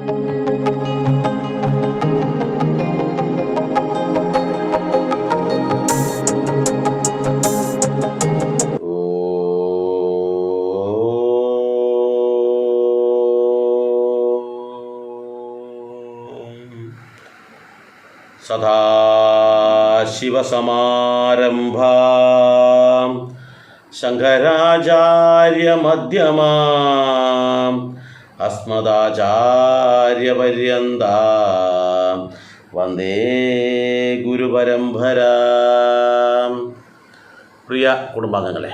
സദാശിവസമാരംഭാം ശങ്കരാചാര്യമധ്യമാം അസ്മദാചാര്യപര്യന്താം വന്ദേ ഗുരുപരമ്പരാം. പ്രിയ കുടുംബാംഗങ്ങളെ,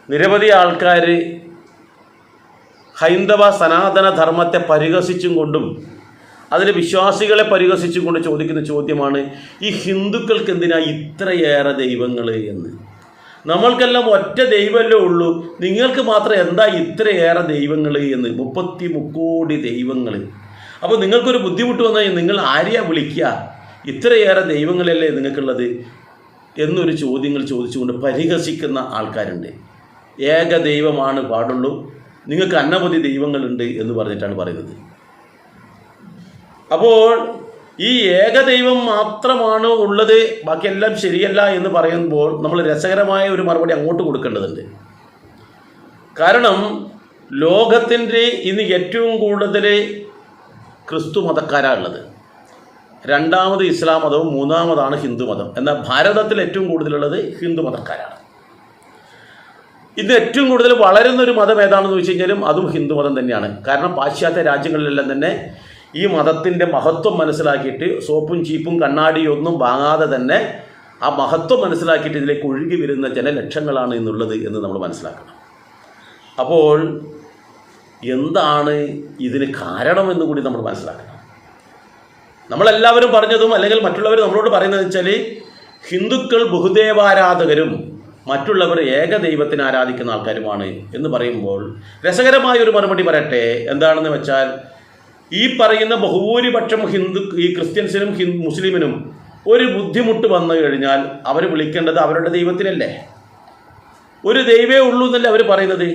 നിരവധി ആൾക്കാർ ഹൈന്ദവ സനാതന ധർമ്മത്തെ പരിഹസിച്ചും കൊണ്ടും അതിലെ വിശ്വാസികളെ പരിഹസിച്ചും കൊണ്ട് ചോദിക്കുന്ന ചോദ്യമാണ്, ഈ ഹിന്ദുക്കൾക്ക് എന്തിനാ ഇത്രയേറെ ദൈവങ്ങൾ എന്ന്? നമ്മൾക്കെല്ലാം ഒറ്റ ദൈവമല്ലേ ഉള്ളൂ, നിങ്ങൾക്ക് മാത്രം എന്താ ഇത്രയേറെ ദൈവങ്ങൾ എന്ന്? 33 കോടി ദൈവങ്ങൾ. അപ്പോൾ നിങ്ങൾക്കൊരു ബുദ്ധിമുട്ട് വന്നാൽ നിങ്ങൾ ആരെയാ വിളിക്കുക? ഇത്രയേറെ ദൈവങ്ങളല്ലേ നിങ്ങൾക്കുള്ളത് എന്നൊരു ചോദ്യങ്ങൾ ചോദിച്ചുകൊണ്ട് പരിഹസിക്കുന്ന ആൾക്കാരുണ്ട്. ഏക ദൈവമാണ് പാടുള്ളൂ, നിങ്ങൾക്ക് അനവധി ദൈവങ്ങളുണ്ട് എന്ന് പറഞ്ഞിട്ടാണ് പറയുന്നത്. അപ്പോൾ ഈ ഏകദൈവം മാത്രമാണ് ഉള്ളത്, ബാക്കിയെല്ലാം ശരിയല്ല എന്ന് പറയുമ്പോൾ നമ്മൾ രസകരമായ ഒരു മറുപടി അങ്ങോട്ട് കൊടുക്കേണ്ടതുണ്ട്. കാരണം ലോകത്തിൻ്റെ ഇന്ന് ഏറ്റവും കൂടുതൽ ക്രിസ്തു മതക്കാരാണുള്ളത്, രണ്ടാമത് ഇസ്ലാം മതവും മൂന്നാമതാണ് ഹിന്ദു മതം. എന്നാൽ ഭാരതത്തിൽ ഏറ്റവും കൂടുതലുള്ളത് ഹിന്ദു മതക്കാരാണ്. ഇന്ന് ഏറ്റവും കൂടുതൽ വളരുന്നൊരു മതം ഏതാണെന്ന് വെച്ച് കഴിഞ്ഞാലും അതും ഹിന്ദു മതം തന്നെയാണ്. കാരണം പാശ്ചാത്യ രാജ്യങ്ങളിലെല്ലാം തന്നെ ഈ മതത്തിൻ്റെ മഹത്വം മനസ്സിലാക്കിയിട്ട് സോപ്പും ചീപ്പും കണ്ണാടിയും ഒന്നും വാങ്ങാതെ തന്നെ ആ മഹത്വം മനസ്സിലാക്കിയിട്ട് ഇതിലേക്ക് ഒഴുകി വരുന്ന ജനലക്ഷങ്ങളാണ് എന്നുള്ളത് എന്ന് നമ്മൾ മനസ്സിലാക്കണം. അപ്പോൾ എന്താണ് ഇതിന് കാരണമെന്ന് കൂടി നമ്മൾ മനസ്സിലാക്കണം. നമ്മളെല്ലാവരും പറഞ്ഞതും അല്ലെങ്കിൽ മറ്റുള്ളവർ നമ്മളോട് പറയുന്നത് വെച്ചാൽ ഹിന്ദുക്കൾ ബഹുദേവാരാധകരും മറ്റുള്ളവർ ഏകദൈവത്തിന് ആരാധിക്കുന്ന ആൾക്കാരുമാണ് എന്ന് പറയുമ്പോൾ രസകരമായ ഒരു മറുപടി പറയട്ടെ. എന്താണെന്ന് വെച്ചാൽ, ഈ പറയുന്ന ബഹുഭൂരിപക്ഷം ഈ ക്രിസ്ത്യൻസിനും മുസ്ലിമിനും ഒരു ബുദ്ധിമുട്ട് വന്നു കഴിഞ്ഞാൽ അവർ വിളിക്കേണ്ടത് അവരുടെ ദൈവത്തിനല്ലേ? ഒരു ദൈവമേ ഉള്ളൂ എന്നല്ലേ അവർ പറയുന്നത്.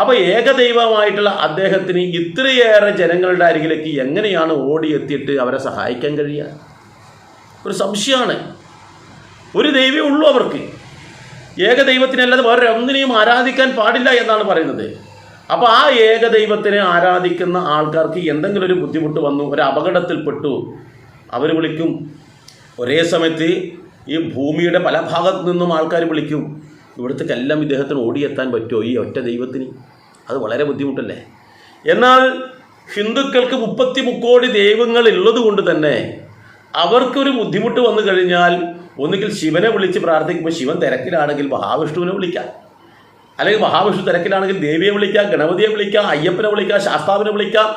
അപ്പോൾ ഏകദൈവമായിട്ടുള്ള അദ്ദേഹത്തിന് ഇത്രയേറെ ജനങ്ങളുടെ അരികിലേക്ക് എങ്ങനെയാണ് ഓടിയെത്തിയിട്ട് അവരെ സഹായിക്കാൻ കഴിയുക? ഒരു സംശയമാണ്. ഒരു ദൈവമേ ഉള്ളൂ അവർക്ക്, ഏകദൈവത്തിനല്ലാതെ വേറെ ഒന്നിനെയും ആരാധിക്കാൻ പാടില്ല എന്നാണ് പറയുന്നത്. അപ്പോൾ ആ ഏകദൈവത്തിനെ ആരാധിക്കുന്ന ആൾക്കാർക്ക് എന്തെങ്കിലും ഒരു ബുദ്ധിമുട്ട് വന്നു, ഒരു അപകടത്തിൽപ്പെട്ടു, അവർ വിളിക്കും. ഒരേ സമയത്ത് ഈ ഭൂമിയുടെ പല ഭാഗത്തു നിന്നും ആൾക്കാർ വിളിക്കും. ഇവിടത്തേക്കെല്ലാം ഇദ്ദേഹത്തിന് ഓടിയെത്താൻ പറ്റുമോ ഈ ഒറ്റ ദൈവത്തിന്? അത് വളരെ ബുദ്ധിമുട്ടല്ലേ? എന്നാൽ ഹിന്ദുക്കൾക്ക് 33 കോടി ദൈവങ്ങൾ ഉള്ളത് കൊണ്ട് തന്നെ അവർക്കൊരു ബുദ്ധിമുട്ട് വന്നു കഴിഞ്ഞാൽ ഒന്നുകിൽ ശിവനെ വിളിച്ച് പ്രാർത്ഥിക്കുമ്പോൾ ശിവൻ തിരക്കിലാണെങ്കിൽ മഹാവിഷ്ണുവിനെ വിളിക്കാം, അല്ലെങ്കിൽ മഹാവിഷ്ണു തിരക്കിലാണെങ്കിൽ ദേവിയെ വിളിക്കാം, ഗണപതിയെ വിളിക്കാം, അയ്യപ്പനെ വിളിക്കാം, ശാസ്താവിനെ വിളിക്കാം,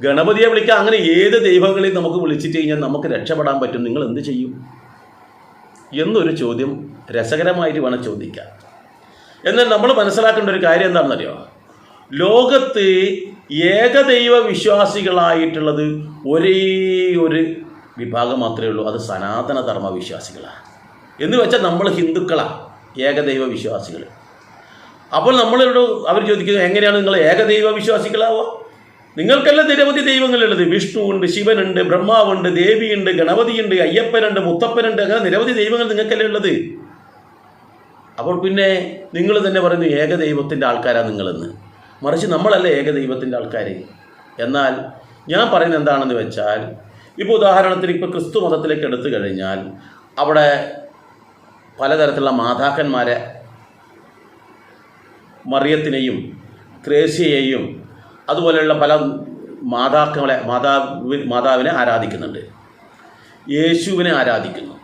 ഗണപതിയെ വിളിക്കാം. അങ്ങനെ ഏത് ദൈവങ്ങളെയും നമുക്ക് വിളിച്ചിട്ട് കഴിഞ്ഞാൽ നമുക്ക് രക്ഷപ്പെടാൻ പറ്റും. നിങ്ങൾ എന്ത് ചെയ്യും എന്നൊരു ചോദ്യം രസകരമായിട്ട് വേണം ചോദിക്കാം. എന്നാൽ നമ്മൾ മനസ്സിലാക്കേണ്ട ഒരു കാര്യം എന്താണെന്നറിയോ? ലോകത്ത് ഏകദൈവ വിശ്വാസികളായിട്ടുള്ളത് ഒരേ ഒരു വിഭാഗം മാത്രമേ ഉള്ളൂ, അത് സനാതന ധർമ്മ വിശ്വാസികളാണ്. എന്ന് വെച്ചാൽ നമ്മൾ ഹിന്ദുക്കളാണ് ഏകദൈവ വിശ്വാസികൾ. അപ്പോൾ നമ്മളോട് അവർ ചോദിക്കുന്നത്, എങ്ങനെയാണ് നിങ്ങൾ ഏകദൈവ വിശ്വാസികളാവുക? നിങ്ങൾക്കെല്ലാം നിരവധി ദൈവങ്ങളുള്ളത്. വിഷ്ണുവുണ്ട്, ശിവനുണ്ട്, ബ്രഹ്മാവുണ്ട്, ദേവിയുണ്ട്, ഗണപതിയുണ്ട്, അയ്യപ്പനുണ്ട്, മുത്തപ്പനുണ്ട്, അങ്ങനെ നിരവധി ദൈവങ്ങൾ നിങ്ങൾക്കല്ലേ ഉള്ളത്. അപ്പോൾ പിന്നെ നിങ്ങൾ തന്നെ പറയുന്നു ഏകദൈവത്തിൻ്റെ ആൾക്കാരാണ് നിങ്ങളെന്ന്. മറിച്ച് നമ്മളല്ല ഏകദൈവത്തിൻ്റെ ആൾക്കാർ. എന്നാൽ ഞാൻ പറയുന്നത് എന്താണെന്ന് വെച്ചാൽ, ഇപ്പോൾ ഉദാഹരണത്തിന് ഇപ്പോൾ ക്രിസ്തു മതത്തിലേക്ക് എടുത്തു കഴിഞ്ഞാൽ അവിടെ പലതരത്തിലുള്ള മാതാക്കന്മാരെ, മറിയത്തിനെയും ത്രേസ്യയെയും അതുപോലെയുള്ള പല മാതാവിനെ ആരാധിക്കുന്നുണ്ട്. യേശുവിനെ ആരാധിക്കുന്നു,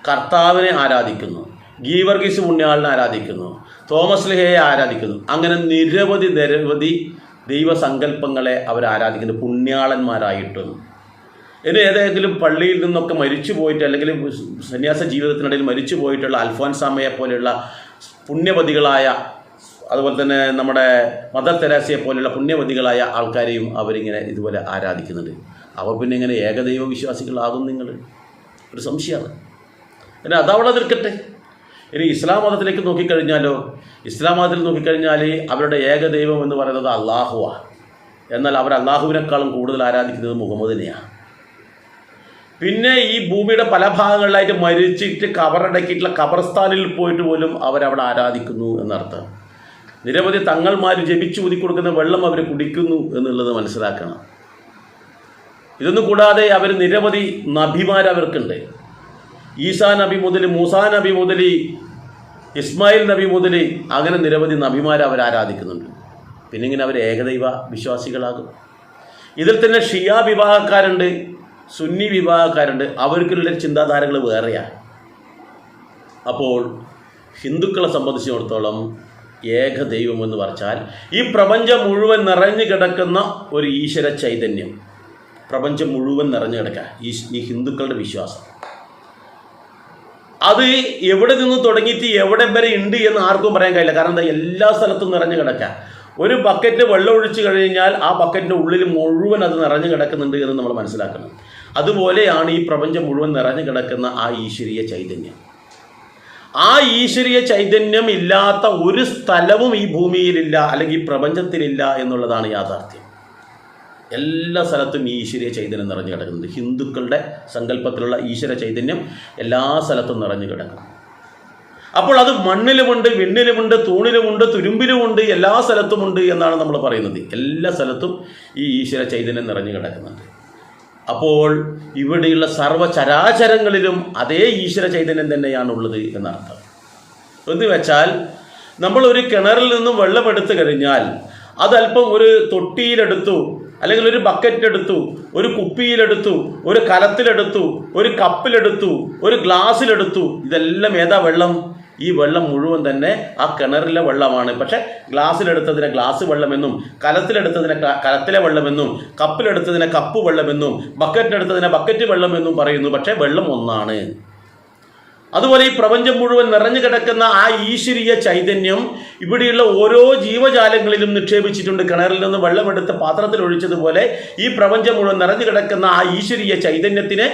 കർത്താവിനെ ആരാധിക്കുന്നു, ഗീവർഗീസ് പുണ്യാളിനെ ആരാധിക്കുന്നു, തോമസ് ലിഹയെ ആരാധിക്കുന്നു. അങ്ങനെ നിരവധി ദൈവസങ്കല്പങ്ങളെ അവർ ആരാധിക്കുന്നു പുണ്യാളന്മാരായിട്ടും. ഇനി ഏതെങ്കിലും പള്ളിയിൽ നിന്നൊക്കെ മരിച്ചു പോയിട്ട് അല്ലെങ്കിൽ സന്യാസ ജീവിതത്തിനിടയിൽ മരിച്ചു പോയിട്ടുള്ള അൽഫോൻസാമയെ പോലെയുള്ള പുണ്യവതികളായ, അതുപോലെ തന്നെ നമ്മുടെ മദർ തെരേസയെ പോലെയുള്ള പുണ്യവതികളായ ആൾക്കാരെയും അവരിങ്ങനെ ഇതുപോലെ ആരാധിക്കുന്നുണ്ട്. അവർ പിന്നെ ഇങ്ങനെ ഏകദൈവ വിശ്വാസികളാകും നിങ്ങൾ? ഒരു സംശയമാണ്. പിന്നെ അതവിടെ നിൽക്കട്ടെ. ഇനി ഇസ്ലാം മതത്തിലേക്ക് നോക്കിക്കഴിഞ്ഞാലോ, ഇസ്ലാം മതത്തിൽ നോക്കിക്കഴിഞ്ഞാൽ അവരുടെ ഏകദൈവം എന്ന് പറയുന്നത് അള്ളാഹുവാണ്. എന്നാൽ അവർ അള്ളാഹുവിനേക്കാളും കൂടുതൽ ആരാധിക്കുന്നത് മുഹമ്മദിനെയാണ്. പിന്നെ ഈ ഭൂമിയുടെ പല ഭാഗങ്ങളിലായിട്ട് മരിച്ചിട്ട് കബറടക്കിയിട്ടുള്ള ഖബർസ്ഥാനിൽ പോയിട്ട് പോലും അവരവിടെ ആരാധിക്കുന്നു എന്നർത്ഥം. നിരവധി തങ്ങൾമാർ ജപിച്ചു ഊതി കൊടുക്കുന്ന വെള്ളം അവർ കുടിക്കുന്നു എന്നുള്ളത് മനസ്സിലാക്കണം. ഇതൊന്നും കൂടാതെ അവർ നിരവധി നബിമാർ അവർക്കുണ്ട്. ഈസാ നബി മുതൽ മൂസാ നബി മുതൽ ഇസ്മായിൽ നബി മുതൽ അങ്ങനെ നിരവധി നബിമാരെ അവർ ആരാധിക്കുന്നുണ്ട്. പിന്നെ ഇങ്ങനെ അവർ ഏകദൈവ വിശ്വാസികളാകും. ഇതിൽ തന്നെ ഷിയ വിഭാഗക്കാരുണ്ട്, സുന്നി വിഭാഗക്കാരുണ്ട്. അവർക്കുള്ള ചിന്താധാരകൾ വേറെയാണ്. അപ്പോൾ ഹിന്ദുക്കളെ സംബന്ധിച്ചിടത്തോളം ഏകദൈവം എന്ന് പറഞ്ഞാൽ ഈ പ്രപഞ്ചം മുഴുവൻ നിറഞ്ഞു കിടക്കുന്ന ഒരു ഈശ്വര ചൈതന്യം, പ്രപഞ്ചം മുഴുവൻ നിറഞ്ഞു കിടക്കുക ഈ ഹിന്ദുക്കളുടെ വിശ്വാസം. അത് എവിടെ നിന്ന് തുടങ്ങിയിട്ട് എവിടെ വരെ ഉണ്ട് എന്ന് ആർക്കും പറയാൻ കഴിയില്ല. കാരണം എന്താ, എല്ലാ സ്ഥലത്തും നിറഞ്ഞു കിടക്കുക. ഒരു ബക്കറ്റ് വെള്ളം ഒഴിച്ചു കഴിഞ്ഞാൽ ആ ബക്കറ്റിൻ്റെ ഉള്ളിൽ മുഴുവൻ അത് നിറഞ്ഞു കിടക്കുന്നുണ്ട് എന്ന് നമ്മൾ മനസ്സിലാക്കണം. അതുപോലെയാണ് ഈ പ്രപഞ്ചം മുഴുവൻ നിറഞ്ഞു കിടക്കുന്ന ആ ഈശ്വരീയ ചൈതന്യം. ആ ഈശ്വരീയ ചൈതന്യം ഇല്ലാത്ത ഒരു സ്ഥലവും ഈ ഭൂമിയിലില്ല, അല്ലെങ്കിൽ ഈ പ്രപഞ്ചത്തിലില്ല എന്നുള്ളതാണ് യാഥാർത്ഥ്യം. എല്ലാ സ്ഥലത്തും ഈ ഈശ്വരീയ ചൈതന്യം നിറഞ്ഞു കിടക്കുന്നുണ്ട്. ഹിന്ദുക്കളുടെ സങ്കല്പത്തിലുള്ള ഈശ്വര ചൈതന്യം എല്ലാ സ്ഥലത്തും നിറഞ്ഞു കിടക്കും. അപ്പോൾ അത് മണ്ണിലുമുണ്ട്, വിണ്ണിലുമുണ്ട്, തൂണിലുമുണ്ട്, തുരുമ്പിലുമുണ്ട്, എല്ലാ സ്ഥലത്തുമുണ്ട് എന്നാണ് നമ്മൾ പറയുന്നത്. എല്ലാ സ്ഥലത്തും ഈ ഈശ്വര ചൈതന്യം നിറഞ്ഞു കിടക്കുന്നുണ്ട്. അപ്പോൾ ഇവിടെയുള്ള സർവ്വചരാചരങ്ങളിലും അതേ ഈശ്വര ചൈതന്യം തന്നെയാണ് ഉള്ളത് എന്നർത്ഥം. എന്ന് വെച്ചാൽ നമ്മളൊരു കിണറിൽ നിന്നും വെള്ളം എടുത്തു കഴിഞ്ഞാൽ അതല്പം ഒരു തൊട്ടിയിലെടുത്തു, അല്ലെങ്കിൽ ഒരു ബക്കറ്റിലെടുത്തു, ഒരു കുപ്പിയിലെടുത്തു, ഒരു കലത്തിലെടുത്തു, ഒരു കപ്പിലെടുത്തു, ഒരു ഗ്ലാസ്സിലെടുത്തു, ഇതെല്ലാം ഏതാ വെള്ളം? ഈ വെള്ളം മുഴുവൻ തന്നെ ആ കിണറിലെ വെള്ളമാണ്. പക്ഷേ ഗ്ലാസ്സിലെടുത്തതിനെ ഗ്ലാസ് വെള്ളമെന്നും, കലത്തിലെടുത്തതിനെ കലത്തിലെ വെള്ളമെന്നും, കപ്പിലെടുത്തതിനെ കപ്പ് വെള്ളമെന്നും, ബക്കറ്റിലെടുത്തതിനെ ബക്കറ്റ് വെള്ളമെന്നും പറയുന്നു. പക്ഷേ വെള്ളം ഒന്നാണ്. അതുപോലെ ഈ പ്രപഞ്ചം മുഴുവൻ നിറഞ്ഞു കിടക്കുന്ന ആ ഈശ്വരീയ ചൈതന്യം ഇവിടെയുള്ള ഓരോ ജീവജാലങ്ങളിലും നിക്ഷേപിച്ചിട്ടുണ്ട്. കിണറിൽ നിന്ന് വെള്ളമെടുത്ത് പാത്രത്തിൽ ഒഴിച്ചതുപോലെ ഈ പ്രപഞ്ചം മുഴുവൻ നിറഞ്ഞു കിടക്കുന്ന ആ ഈശ്വരീയ ചൈതന്യത്തിനെ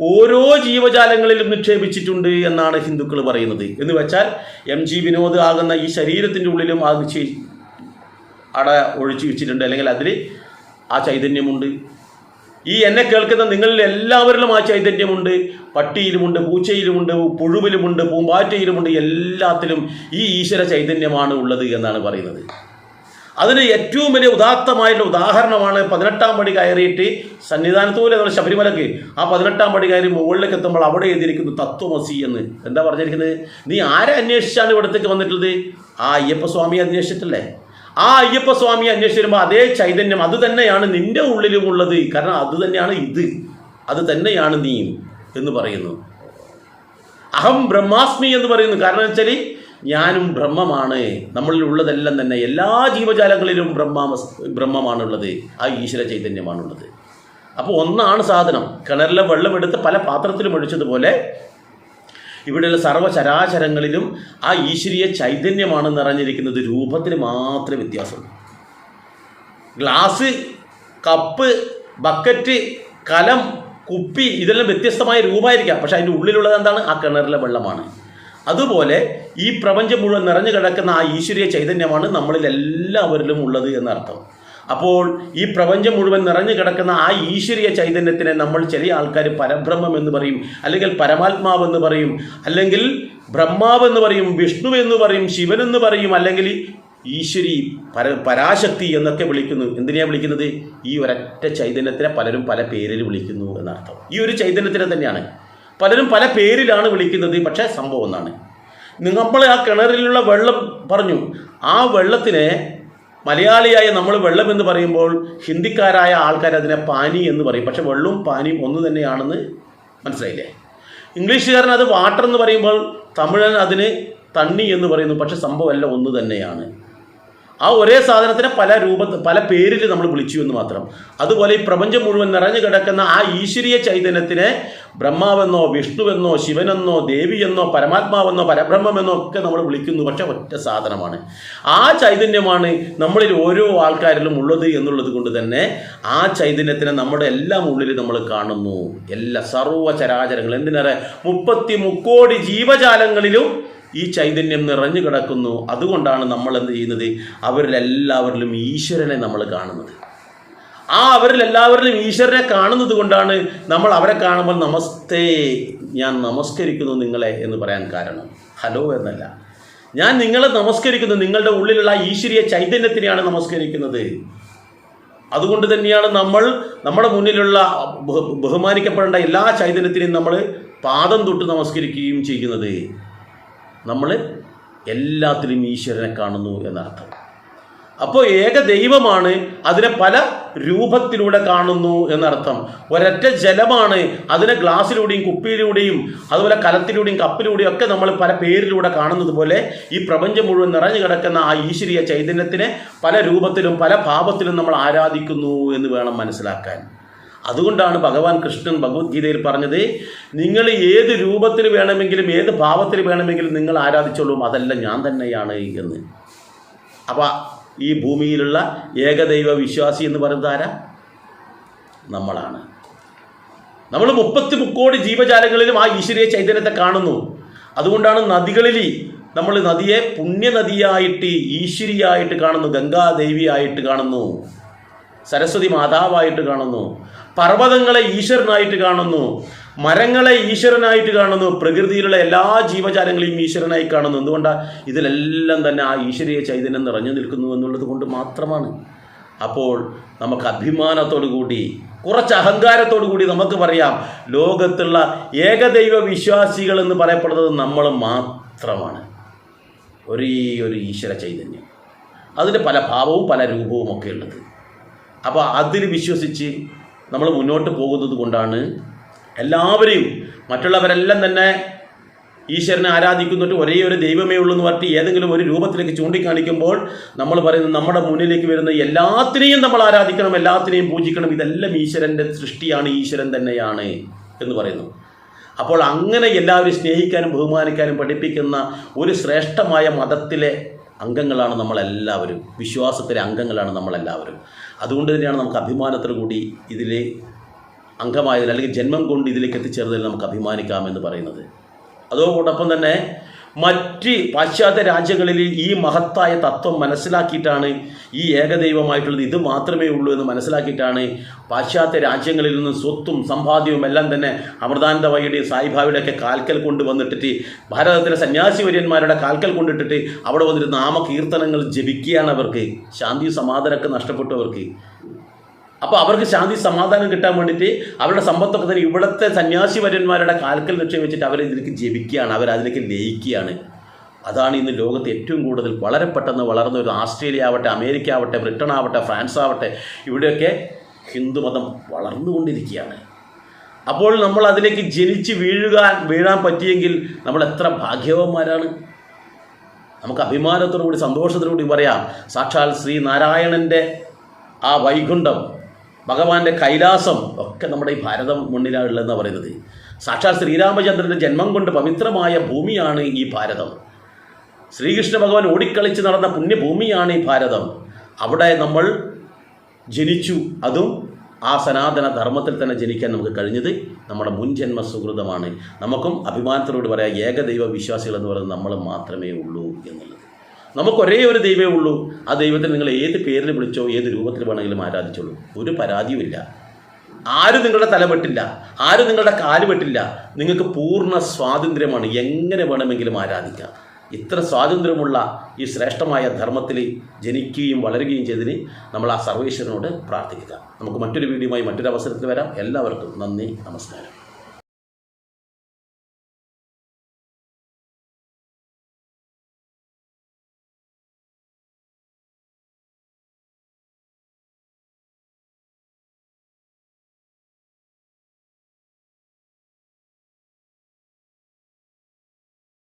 ഓരോ ജീവജാലങ്ങളിലും നിക്ഷേപിച്ചിട്ടുണ്ട് എന്നാണ് ഹിന്ദുക്കൾ പറയുന്നത്. എന്ന് വെച്ചാൽ MG വിനോദ് ആകുന്ന ഈ ശരീരത്തിൻ്റെ ഉള്ളിലും അത് അവിടെ ഒഴിച്ചു വെച്ചിട്ടുണ്ട്, അല്ലെങ്കിൽ അതിൽ ആ ചൈതന്യമുണ്ട്. ഈ എന്നെ കേൾക്കുന്ന നിങ്ങളിൽ എല്ലാവരിലും ആ ചൈതന്യമുണ്ട്. പട്ടിയിലുമുണ്ട്, പൂച്ചയിലുമുണ്ട്, പുഴുവിലുമുണ്ട്, പൂമ്പാറ്റയിലുമുണ്ട്, എല്ലാത്തിലും ഈ ഈശ്വര ചൈതന്യമാണ് ഉള്ളത് എന്നാണ് പറയുന്നത്. അതിന് ഏറ്റവും വലിയ ഉദാത്തമായിട്ടുള്ള ഉദാഹരണമാണ് 18-ാം പടി കയറിയിട്ട് സന്നിധാനത്തൂല എന്നുള്ള ശബരിമലക്ക് ആ 18-ാം പടി കയറി മുകളിലേക്ക് എത്തുമ്പോൾ അവിടെ എഴുതിയിരിക്കുന്നു തത്വമസി എന്ന്. എന്താ പറഞ്ഞിരിക്കുന്നത്? നീ ആരെ അന്വേഷിച്ചാണ് ഇവിടത്തേക്ക് വന്നിട്ടുള്ളത്? ആ അയ്യപ്പസ്വാമിയെ അന്വേഷിച്ചിട്ടല്ലേ? ആ അയ്യപ്പസ്വാമിയെ അന്വേഷിച്ച് വരുമ്പോൾ അതേ ചൈതന്യം അത് തന്നെയാണ് നിന്റെ ഉള്ളിലുമുള്ളത്. കാരണം അത് തന്നെയാണ് ഇത്, അത് തന്നെയാണ് നീ എന്ന് പറയുന്നു. അഹം ബ്രഹ്മാസ്മി എന്ന് പറയുന്നു. കാരണം വെച്ചാൽ ഞാനും ബ്രഹ്മമാണ്. നമ്മളിൽ ഉള്ളതെല്ലാം തന്നെ എല്ലാ ജീവജാലങ്ങളിലും ബ്രഹ്മമാണുള്ളത്, ആ ഈശ്വര ചൈതന്യമാണുള്ളത്. അപ്പോൾ ഒന്നാണ് സാധനം. കിണറിലെ വെള്ളമെടുത്ത് പല പാത്രത്തിലും ഒഴിച്ചതുപോലെ ഇവിടെയുള്ള സർവ്വചരാചരങ്ങളിലും ആ ഈശ്വരീയ ചൈതന്യമാണ് നിറഞ്ഞിരിക്കുന്നത്. രൂപത്തിൽ മാത്രമേ വ്യത്യാസമുള്ളൂ. ഗ്ലാസ്, കപ്പ്, ബക്കറ്റ്, കലം, കുപ്പി ഇതെല്ലാം വ്യത്യസ്തമായ രൂപമായിരിക്കാം. പക്ഷെ അതിൻ്റെ ഉള്ളിലുള്ളത് എന്താണ്? ആ കിണറിലെ വെള്ളമാണ്. അതുപോലെ ഈ പ്രപഞ്ചം മുഴുവൻ നിറഞ്ഞു കിടക്കുന്ന ആ ഈശ്വരീയ ചൈതന്യമാണ് നമ്മളിൽ എല്ലാവരിലും ഉള്ളത് എന്നർത്ഥം. അപ്പോൾ ഈ പ്രപഞ്ചം മുഴുവൻ നിറഞ്ഞു കിടക്കുന്ന ആ ഈശ്വരീയ ചൈതന്യത്തിനെ നമ്മൾ ചില ആൾക്കാർ പരബ്രഹ്മം എന്ന് പറയും, അല്ലെങ്കിൽ പരമാത്മാവ് എന്ന് പറയും, അല്ലെങ്കിൽ ബ്രഹ്മാവ് എന്ന് പറയും, വിഷ്ണു എന്ന് പറയും, ശിവൻ എന്ന് പറയും, അല്ലെങ്കിൽ ഈശ്വരി, പരാശക്തി എന്നൊക്കെ വിളിക്കുന്നു. എന്തിനാണ് വിളിക്കുന്നത്? ഈ ഒരൊറ്റ ചൈതന്യത്തിനെ പലരും പല പേരിൽ വിളിക്കുന്നു എന്നർത്ഥം. ഈ ഒരു ചൈതന്യത്തിനെ തന്നെയാണ് പലരും പല പേരിലാണ് വിളിക്കുന്നത്. പക്ഷേ സംഭവം ഒന്നാണ്. നമ്മൾ ആ കിണറിലുള്ള വെള്ളം പറഞ്ഞു, ആ വെള്ളത്തിനെ മലയാളിയായ നമ്മൾ വെള്ളം എന്ന് പറയുമ്പോൾ ഹിന്ദിക്കാരായ ആൾക്കാർ അതിനെ പാനി എന്ന് പറയും. പക്ഷെ വെള്ളവും പാനിയും ഒന്ന് തന്നെയാണെന്ന് മനസ്സിലായില്ലേ? ഇംഗ്ലീഷുകാരൻ അത് വാട്ടർ എന്ന് പറയുമ്പോൾ തമിഴൻ അതിന് തണ്ണി എന്ന് പറയുന്നു. പക്ഷെ സംഭവം എല്ലാം ഒന്ന് തന്നെയാണ്. ആ ഒരേ സാധനത്തിനെ പല പേരിൽ നമ്മൾ വിളിച്ചു എന്ന് മാത്രം. അതുപോലെ ഈ പ്രപഞ്ചം മുഴുവൻ നിറഞ്ഞു കിടക്കുന്ന ആ ഈശ്വരീയ ചൈതന്യത്തിനെ ബ്രഹ്മാവെന്നോ വിഷ്ണുവെന്നോ ശിവനെന്നോ ദേവിയെന്നോ പരമാത്മാവെന്നോ പരബ്രഹ്മമെന്നോ ഒക്കെ നമ്മൾ വിളിക്കുന്നു. പക്ഷെ ഒറ്റ സാധനമാണ്. ആ ചൈതന്യമാണ് നമ്മളിൽ ഓരോ ആൾക്കാരിലും ഉള്ളത് എന്നുള്ളത് കൊണ്ട് തന്നെ ആ ചൈതന്യത്തിനെ നമ്മുടെ എല്ലാം ഉള്ളിൽ നമ്മൾ കാണുന്നു. എല്ലാ സർവ്വചരാചരങ്ങൾ, എന്തിനേറെ 33 കോടി ജീവജാലങ്ങളിലും ഈ ചൈതന്യം നിറഞ്ഞു കിടക്കുന്നു. അതുകൊണ്ടാണ് നമ്മൾ എന്ത് ചെയ്യുന്നത്? അവരിലെല്ലാവരിലും ഈശ്വരനെ നമ്മൾ കാണുന്നത്. അവരിൽ എല്ലാവരിലും ഈശ്വരനെ കാണുന്നത് കൊണ്ടാണ് നമ്മൾ അവരെ കാണുമ്പോൾ നമസ്തേ, ഞാൻ നമസ്കരിക്കുന്നു നിങ്ങളെ എന്ന് പറയാൻ കാരണം. ഹലോ എന്നല്ല, ഞാൻ നിങ്ങളെ നമസ്കരിക്കുന്നു, നിങ്ങളുടെ ഉള്ളിലുള്ള ഈശ്വരീയ ചൈതന്യത്തിനെയാണ് നമസ്കരിക്കുന്നത്. അതുകൊണ്ട് തന്നെയാണ് നമ്മൾ നമ്മുടെ മുന്നിലുള്ള ബഹുമാനിക്കപ്പെടേണ്ട എല്ലാ ചൈതന്യത്തിനെയും നമ്മൾ പാദം തൊട്ട് നമസ്കരിക്കുകയും ചെയ്യുന്നത്. നമ്മൾ എല്ലാത്തിലും ഈശ്വരനെ കാണുന്നു എന്നർത്ഥം. അപ്പോൾ ഏക ദൈവമാണ്, അതിനെ പല രൂപത്തിലൂടെ കാണുന്നു എന്നർത്ഥം. ഒരൊറ്റ ജലമാണ്, അതിനെ ഗ്ലാസ്സിലൂടെയും കുപ്പിയിലൂടെയും അതുപോലെ കലത്തിലൂടെയും കപ്പിലൂടെയും ഒക്കെ നമ്മൾ പല പേരിലൂടെ കാണുന്നത് പോലെ ഈ പ്രപഞ്ചം മുഴുവൻ നിറഞ്ഞു കിടക്കുന്ന ആ ഈശ്വരീയ ചൈതന്യത്തിനെ പല രൂപത്തിലും പല ഭാവത്തിലും നമ്മൾ ആരാധിക്കുന്നു എന്ന് വേണം മനസ്സിലാക്കാൻ. അതുകൊണ്ടാണ് ഭഗവാൻ കൃഷ്ണൻ ഭഗവത്ഗീതയിൽ പറഞ്ഞത്, നിങ്ങൾ ഏത് രൂപത്തിൽ വേണമെങ്കിലും ഏത് ഭാവത്തിൽ വേണമെങ്കിലും നിങ്ങൾ ആരാധിച്ചോളൂ, അതെല്ലാം ഞാൻ തന്നെയാണ് എന്ന്. അപ്പോൾ ഈ ഭൂമിയിലുള്ള ഏകദൈവ വിശ്വാസി എന്ന് പറയുന്നത് ആരാ? നമ്മളാണ്. നമ്മൾ 30 കോടി ജീവജാലങ്ങളിലും ആ ഈശ്വരീയ ചൈതന്യത്തെ കാണുന്നു. അതുകൊണ്ടാണ് നദികളിൽ നമ്മൾ നദിയെ പുണ്യനദിയായിട്ട് ഈശ്വരിയായിട്ട് കാണുന്നു, ഗംഗാദേവിയായിട്ട് കാണുന്നു, സരസ്വതി മാതാവായിട്ട് കാണുന്നു, പർവ്വതങ്ങളെ ഈശ്വരനായിട്ട് കാണുന്നു, മരങ്ങളെ ഈശ്വരനായിട്ട് കാണുന്നു, പ്രകൃതിയിലുള്ള എല്ലാ ജീവജാലങ്ങളെയും ഈശ്വരനായി കാണുന്നു. എന്തുകൊണ്ടാണ്? ഇതിലെല്ലാം തന്നെ ആ ഈശ്വരീയ ചൈതന്യം നിറഞ്ഞു നിൽക്കുന്നു എന്നുള്ളത് കൊണ്ട് മാത്രമാണ്. അപ്പോൾ നമുക്ക് അഭിമാനത്തോടു കൂടി, കുറച്ച് അഹങ്കാരത്തോടു കൂടി നമുക്ക് പറയാം, ലോകത്തുള്ള ഏകദൈവ വിശ്വാസികൾ എന്ന് പറയപ്പെടുന്നത് നമ്മൾ മാത്രമാണ്. ഒരേ ഒരു ഈശ്വര ചൈതന്യം, അതിൻ്റെ പല ഭാവവും പല രൂപവും ഒക്കെ ഉള്ളത്. അപ്പോൾ അതിൽ വിശ്വസിച്ച് നമ്മൾ മുന്നോട്ട് പോകുന്നത് കൊണ്ടാണ് എല്ലാവരെയും, മറ്റുള്ളവരെല്ലാം തന്നെ ഈശ്വരനെ ആരാധിക്കുന്നിട്ട് ഒരേ ഒരു ദൈവമേ ഉള്ളൂ എന്ന് പറഞ്ഞിട്ട് ഏതെങ്കിലും ഒരു രൂപത്തിലേക്ക് ചൂണ്ടിക്കാണിക്കുമ്പോൾ നമ്മൾ പറയുന്നത് നമ്മുടെ മുന്നിലേക്ക് വരുന്ന എല്ലാത്തിനെയും നമ്മൾ ആരാധിക്കണം, എല്ലാത്തിനെയും പൂജിക്കണം, ഇതെല്ലാം ഈശ്വരൻ്റെ സൃഷ്ടിയാണ്, ഈശ്വരൻ തന്നെയാണ് എന്ന് പറയുന്നു. അപ്പോൾ അങ്ങനെ എല്ലാവരും സ്നേഹിക്കാനും ബഹുമാനിക്കാനും പഠിപ്പിക്കുന്ന ഒരു ശ്രേഷ്ഠമായ മതത്തിലെ അംഗങ്ങളാണ് നമ്മളെല്ലാവരും, വിശ്വാസത്തിലെ അംഗങ്ങളാണ് നമ്മളെല്ലാവരും. അതുകൊണ്ട് തന്നെയാണ് നമുക്ക് അഭിമാനത്തോടു കൂടി ഇതിൽ അംഗമായതിൽ അല്ലെങ്കിൽ ജന്മം കൊണ്ട് ഇതിലേക്ക് എത്തിച്ചേർന്നതിൽ നമുക്ക് അഭിമാനിക്കാമെന്ന് പറയുന്നത്. അതോടൊപ്പം തന്നെ മറ്റ് പാശ്ചാത്യ രാജ്യങ്ങളിൽ ഈ മഹത്തായ തത്വം മനസ്സിലാക്കിയിട്ടാണ്, ഈ ഏകദൈവമായിട്ടുള്ളത് ഇത് മാത്രമേ ഉള്ളൂ എന്ന് മനസ്സിലാക്കിയിട്ടാണ് പാശ്ചാത്യ രാജ്യങ്ങളിൽ നിന്ന് സ്വത്തും സമ്പാദ്യവും എല്ലാം തന്നെ അമൃതാനന്ദമയിയുടെയും സായിബാബയുടെയൊക്കെ കാൽക്കൽ കൊണ്ടുവന്നിട്ടിട്ട്, ഭാരതത്തിലെ സന്യാസി വര്യന്മാരുടെ കാൽക്കൽ കൊണ്ടിട്ടിട്ട് അവിടെ വന്നിട്ട് നാമകീർത്തനങ്ങൾ ജപിക്കുകയാണ്. അവർക്ക് ശാന്തി സമാധാനമൊക്കെ നഷ്ടപ്പെട്ടവർക്ക്. അപ്പോൾ അവർക്ക് ശാന്തി സമാധാനം കിട്ടാൻ വേണ്ടിയിട്ട് അവരുടെ സമ്പത്തൊക്കെ തന്നെ ഇവിടുത്തെ സന്യാസി വര്യന്മാരുടെ കാൽക്കൽ നിക്ഷേപിച്ചിട്ട് അവരിതിലേക്ക് ജപിക്കുകയാണ്, അവരതിലേക്ക് ലയിക്കുകയാണ്. അതാണ് ഇന്ന് ലോകത്ത് ഏറ്റവും കൂടുതൽ വളരെ പെട്ടെന്ന് വളർന്ന ഒരു ആസ്ട്രേലിയ ആവട്ടെ, അമേരിക്ക ആവട്ടെ, ബ്രിട്ടൻ ആവട്ടെ, ഫ്രാൻസ് ആവട്ടെ, ഇവിടെയൊക്കെ ഹിന്ദുമതം വളർന്നുകൊണ്ടിരിക്കുകയാണ്. അപ്പോൾ നമ്മൾ അതിലേക്ക് ജനിച്ച് വീഴാൻ പറ്റിയെങ്കിൽ നമ്മൾ എത്ര ഭാഗ്യവാന്മാരാണ്. നമുക്ക് അഭിമാനത്തോടു കൂടി സന്തോഷത്തോടു കൂടി പറയാം, സാക്ഷാൽ ശ്രീനാരായണൻ്റെ ആ വൈകുണ്ഠം, ഭഗവാന്റെ കൈലാസം ഒക്കെ നമ്മുടെ ഈ ഭാരതം മണ്ണിലാണുള്ളതെന്ന് പറയുന്നത്. സാക്ഷാൽ ശ്രീരാമചന്ദ്രൻ്റെ ജന്മം കൊണ്ട് പവിത്രമായ ഭൂമിയാണ് ഈ ഭാരതം. ശ്രീകൃഷ്ണ ഭഗവാൻ ഓടിക്കളിച്ച് നടന്ന പുണ്യഭൂമിയാണ് ഈ ഭാരതം. അവിടെ നമ്മൾ ജനിച്ചു. അതും ആ സനാതന ധർമ്മത്തിൽ തന്നെ ജനിക്കാൻ നമുക്ക് കഴിഞ്ഞത് നമ്മുടെ മുൻജന്മ സുഹൃതമാണ്. നമുക്കും അഭിമാനത്തോട് പറയാം, ഏകദൈവ വിശ്വാസികൾ എന്ന് പറയുന്നത് നമ്മൾ മാത്രമേ ഉള്ളൂ എന്നുള്ളത്. നമുക്കൊരേ ഒരു ദൈവമേ ഉള്ളൂ. ആ ദൈവത്തെ നിങ്ങൾ ഏത് പേരിൽ വിളിച്ചോ, ഏത് രൂപത്തിൽ വേണമെങ്കിലും ആരാധിച്ചോളൂ, ഒരു പരാതിയുമില്ല. ആരും നിങ്ങളുടെ തല വെട്ടില്ല, ആരും നിങ്ങളുടെ കാല് വെട്ടില്ല. നിങ്ങൾക്ക് പൂർണ്ണ സ്വാതന്ത്ര്യമാണ്, എങ്ങനെ വേണമെങ്കിലും ആരാധിക്കാം. ഇത്ര സ്വാതന്ത്ര്യമുള്ള ഈ ശ്രേഷ്ഠമായ ധർമ്മത്തിൽ ജനിക്കുകയും വളരുകയും ചെയ്തതിന് നമ്മൾ ആ സർവേശ്വരനോട് പ്രാർത്ഥിക്കുക. നമുക്ക് മറ്റൊരു വീഡിയോയുമായി മറ്റൊരു അവസരത്തിൽ വരാം. എല്ലാവർക്കും നന്ദി, നമസ്കാരം.